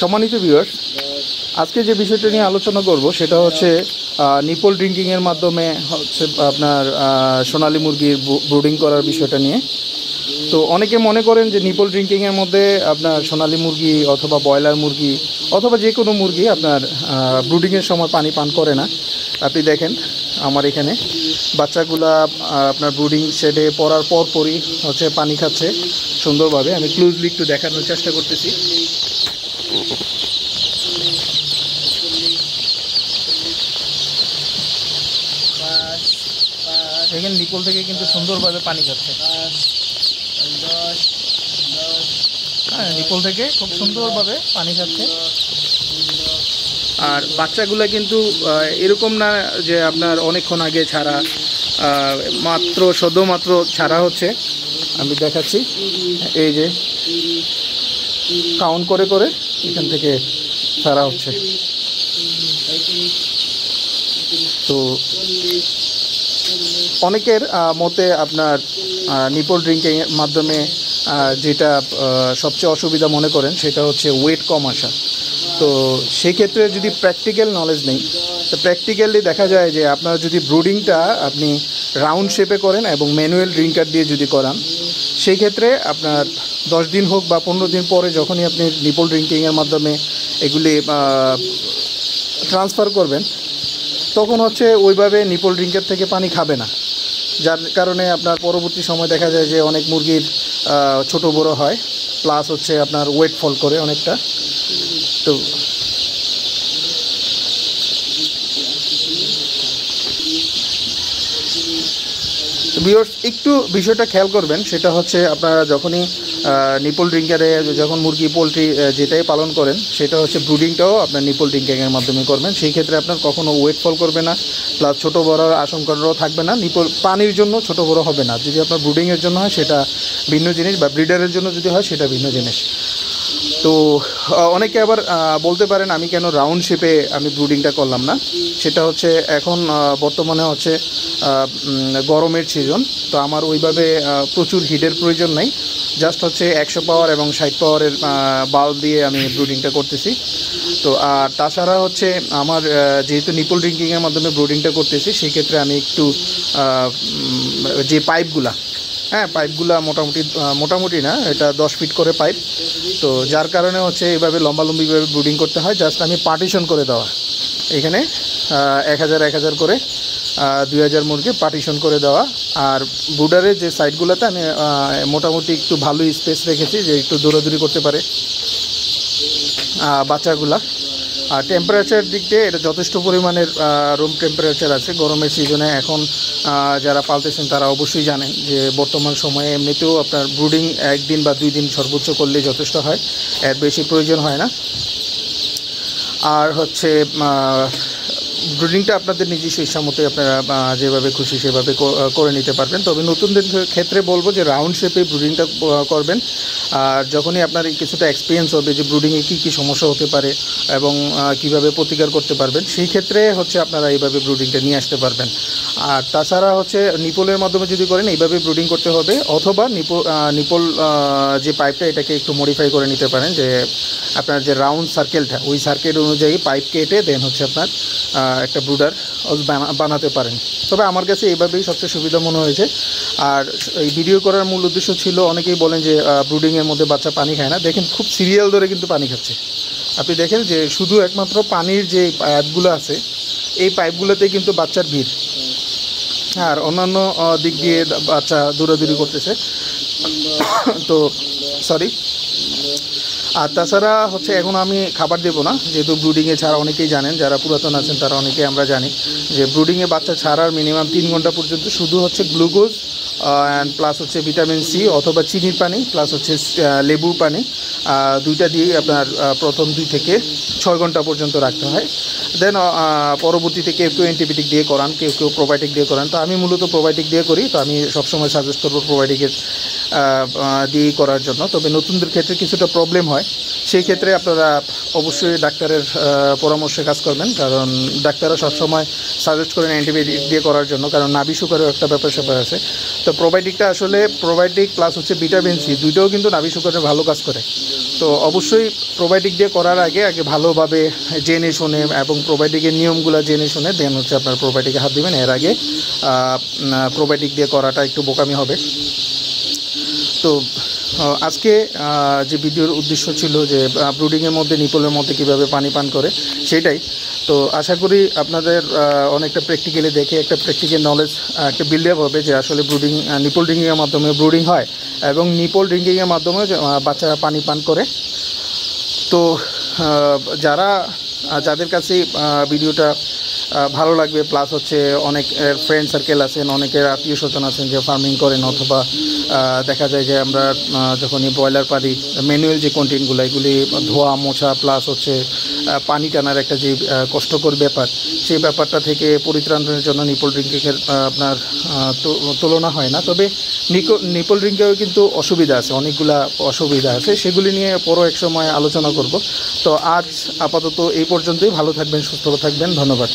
সম্মানিত ভিউয়ার্স, আজকে যে বিষয়টা নিয়ে আলোচনা করব সেটা হচ্ছে নিপল ড্রিঙ্কিংয়ের মাধ্যমে হচ্ছে আপনার সোনালী মুরগির ব্রুডিং করার বিষয়টা নিয়ে। তো অনেকে মনে করেন যে নিপল ড্রিঙ্কিংয়ের মধ্যে আপনার সোনালী মুরগি অথবা ব্রয়লার মুরগি অথবা যে কোনো মুরগি আপনার ব্রুডিংয়ের সময় পানি পান করে না। আপনি দেখেন আমার এখানে বাচ্চাগুলা আপনার ব্রুডিং শেডে পড়ার পরই হচ্ছে পানি খাচ্ছে সুন্দরভাবে। আমি ক্লোজলি একটু দেখানোর চেষ্টা করতেছি। দেখেন নিপল থেকে কিন্তু সুন্দরভাবে পানি খাচ্ছে। হ্যাঁ, নিপল থেকে খুব সুন্দরভাবে পানি খাচ্ছে। আর বাচ্চাগুলো কিন্তু এরকম না যে আপনার অনেকক্ষণ আগে ছাড়া, সদ্যমাত্র ছাড়া হচ্ছে। আমি দেখাচ্ছি, এই যে কাউন্ট করে করে এখান থেকে ছাড়া হচ্ছে। তো অনেকের মতে আপনার নিপল ড্রিঙ্কিংয়ের মাধ্যমে যেটা সবচেয়ে অসুবিধা মনে করেন সেটা হচ্ছে ওয়েট কম আসা। তো সেই ক্ষেত্রে যদি প্র্যাকটিক্যাল নলেজ নেই, তো প্র্যাকটিক্যালি দেখা যায় যে আপনারা যদি ব্রুডিংটা আপনি রাউন্ড শেপে করেন এবং ম্যানুয়াল ড্রিঙ্কার দিয়ে যদি করান, সেই ক্ষেত্রে আপনার 10 দিন হোক বা 15 দিন পরে যখনই আপনি নিপল ড্রিঙ্কিংয়ের মাধ্যমে এগুলি ট্রান্সফার করবেন, তখন হচ্ছে ওইভাবে নিপল ড্রিঙ্কার থেকে পানি খাবে না। যার কারণে আপনার পরবর্তী সময় দেখা যায় যে অনেক মুরগির ছোট বড় হয়, প্লাস হচ্ছে আপনার ওয়েট ফল করে অনেকটা। তো ভিউয়ার্স একটু বিষয়টা খেয়াল করবেন, সেটা হচ্ছে আপনারা যখনই নিপল ড্রিঙ্কারে যখন মুরগি পোলট্রি যেটাই পালন করেন, সেটা হচ্ছে ব্রুডিংটাও আপনার নিপল ড্রিঙ্কিংয়ের মাধ্যমে করবেন। সেই ক্ষেত্রে আপনার কখনো ওয়েট ফল করবে না, প্লাস ছোটো বড়োর আশঙ্কাটাও থাকবে না। নিপল পানির জন্য ছোটো বড়ো হবে না। যদি আপনার ব্রুডিংয়ের জন্য হয় সেটা ভিন্ন জিনিস, বা ব্রিডারের জন্য যদি হয় সেটা ভিন্ন জিনিস। তো অনেকে আবার বলতে পারেন আমি কেন রাউন্ড শেপে আমি ব্রুডিংটা করলাম না। সেটা হচ্ছে এখন বর্তমানে হচ্ছে গরমের সিজন, তো আমার ওইভাবে প্রচুর হিটের প্রয়োজন নাই। জাস্ট হচ্ছে 100 পাওয়ার এবং 60 পাওয়ারের বাল্ব দিয়ে আমি ব্রুডিংটা করতেছি। তো আর তাছাড়া হচ্ছে আমার যেহেতু নিপল ড্রিঙ্কিংয়ের মাধ্যমে ব্রুডিংটা করতেছি, সেই ক্ষেত্রে আমি একটু যে পাইপগুলা, পাইপগুলা মোটামুটি না, এটা 10 ফিট করে পাইপ। তো যার কারণে হচ্ছে এইভাবে লম্বালম্বিভাবে ব্রুডিং করতে হয়। জাস্ট আমি পার্টিশন করে দেওয়া, এখানে 1000 করে 2000 মুরগি পার্টিশন করে দেওয়া। আর ব্রুডারের যে সাইডগুলোতে আমি মোটামুটি একটু ভালোই স্পেস রেখেছি, যে একটু দৌড়াদৌড়ি করতে পারে বাচ্চাগুলা। আর টেম্পারেচার দিক দিয়ে এটা যথেষ্ট পরিমাণের রুম টেম্পারেচার আছে গরমের সিজনে। এখন যারা পালতেছেন তারা অবশ্যই জানেন যে বর্তমান সময়ে এমনিতেও আপনার ব্রুডিং 1 দিন বা 2 দিন সর্বোচ্চ করলে যথেষ্ট হয়, এর বেশি প্রয়োজন হয় না। আর হচ্ছে ব্রুডিংটা আপনাদের নিজস্ব ইচ্ছা মতোই আপনারা যেভাবে খুশি সেভাবে করে নিতে পারবেন। তবে নতুনদের ক্ষেত্রে বলবো যে রাউন্ড শেপে ব্রুডিংটা করবেন। আর যখনই আপনার কিছুটা এক্সপিরিয়েন্স হবে যে ব্রুডিংয়ে কী কী সমস্যা হতে পারে এবং কিভাবে প্রতিকার করতে পারবেন, সেই ক্ষেত্রে হচ্ছে আপনারা এইভাবে ব্রুডিংটা নিয়ে আসতে পারবেন। আর তাছাড়া হচ্ছে নিপলের মাধ্যমে যদি করেন এইভাবে ব্রুডিং করতে হবে, অথবা নিপল যে পাইপটা এটাকে একটু মডিফাই করে নিতে পারেন, যে আপনার যে রাউন্ড সার্কেলটা ওই সার্কেল অনুযায়ী পাইপ কেটে দেন হচ্ছে আপনার একটা ব্রুডার বানাতে পারেন। তবে আমার কাছে এইভাবেই সবচেয়ে সুবিধা মনে হয়েছে। আর এই ভিডিও করার মূল উদ্দেশ্য ছিল, অনেকেই বলেন যে ব্রুডিংয়ের মধ্যে বাচ্চা পানি খায় না। দেখেন খুব সিরিয়াল ধরে কিন্তু পানি খাচ্ছে। আপনি দেখেন যে শুধু একমাত্র পানির যে পাইপগুলো আছে, এই পাইপগুলোতেই কিন্তু বাচ্চার ভিড়। আর অন্যান্য দিক দিয়ে বাচ্চা দৌড়াদৌড়ি করতেছে। তো সরি। আর তাছাড়া হচ্ছে এখন আমি খাবার দেবো না, যেহেতু ব্রুডিংয়ে ছাড়া অনেকেই জানেন, যারা পুরাতন আছেন তারা অনেকেই আমরা জানি যে ব্রুডিংয়ে বাচ্চা ছাড়ার মিনিমাম 3 ঘন্টা পর্যন্ত শুধু হচ্ছে গ্লুকোজ অ্যান্ড প্লাস হচ্ছে ভিটামিন সি অথবা চিনির পানি প্লাস হচ্ছে লেবুর পানি, দুইটা দিয়েই আপনার প্রথম 2 থেকে 6 ঘন্টা পর্যন্ত রাখতে হয়। দেন পরবর্তীতে কেউ অ্যান্টিবায়োটিক দিয়ে করান, কেউ প্রোবায়োটিক দিয়ে করান। তো আমি মূলত প্রোবায়োটিক দিয়ে করি। তো আমি সবসময় সাজেস্ট করবো প্রোবায়োটিকের দিয়ে করার জন্য। তবে নতুনদের ক্ষেত্রে কিছুটা প্রবলেম হয়, সেই ক্ষেত্রে আপনারা অবশ্যই ডাক্তারের পরামর্শে কাজ করবেন, কারণ ডাক্তাররা সবসময় সাজেস্ট করেন অ্যান্টিবায়োটিক দিয়ে করার জন্য, কারণ নাভি শুকারও একটা ব্যাপার আছে। তো প্রোবায়োটিকটা আসলে প্রোবায়োটিক প্লাস হচ্ছে ভিটামিন সি দুইটাও কিন্তু নাভি শুকারে ভালো কাজ করে। তো অবশ্যই প্রোবায়োটিক দিয়ে করার আগে ভালোভাবে জেনে শুনে এবং প্রোবায়োটিকের নিয়মগুলো জেনে শুনে দেন হচ্ছে আপনার প্রোবায়োটিকে হাত দিবেন। এর আগে প্রোবায়োটিক দিয়ে করাটা একটু বোকামি হবে। তো আজকে যে ভিডিওর উদ্দেশ্য ছিল যে ব্রুডিংয়ের মধ্যে নিপলের মধ্যে কীভাবে পানি পান করে সেটাই। তো আশা করি আপনাদের অনেকটা প্র্যাকটিক্যালি দেখে একটা প্র্যাকটিক্যাল নলেজ একটা বিল্ড আপ হবে যে আসলে ব্রুডিং নিপল ড্রিঙ্কিংয়ের মাধ্যমে ব্রুডিং হয় এবং নিপল ড্রিঙ্কিংয়ের মাধ্যমে বাচ্চারা পানি পান করে। তো যাদের কাছে ভিডিওটা ভালো লাগবে, প্লাস হচ্ছে অনেক ফ্রেন্ড সার্কেল আছেন, অনেকের আত্মীয় স্বজন আছেন যে ফার্মিং করেন, অথবা দেখা যায় যে আমরা যখনই ব্রয়লার পারি ম্যানুয়াল যে কন্টেন্টগুলো এগুলি ধোয়া মোছা প্লাস হচ্ছে পানি টানার একটা যে কষ্টকর ব্যাপার, সেই ব্যাপারটা থেকে পরিত্রাণের জন্য নিপল ড্রিঙ্কিংয়ের আপনার তুলনা হয় না। তবে নিপল ড্রিঙ্কেও কিন্তু অসুবিধা আছে, অনেকগুলা অসুবিধা আছে, সেগুলি নিয়ে পরও এক সময় আলোচনা করব। তো আজ আপাতত এই পর্যন্তই। ভালো থাকবেন, সুস্থ থাকবেন, ধন্যবাদ।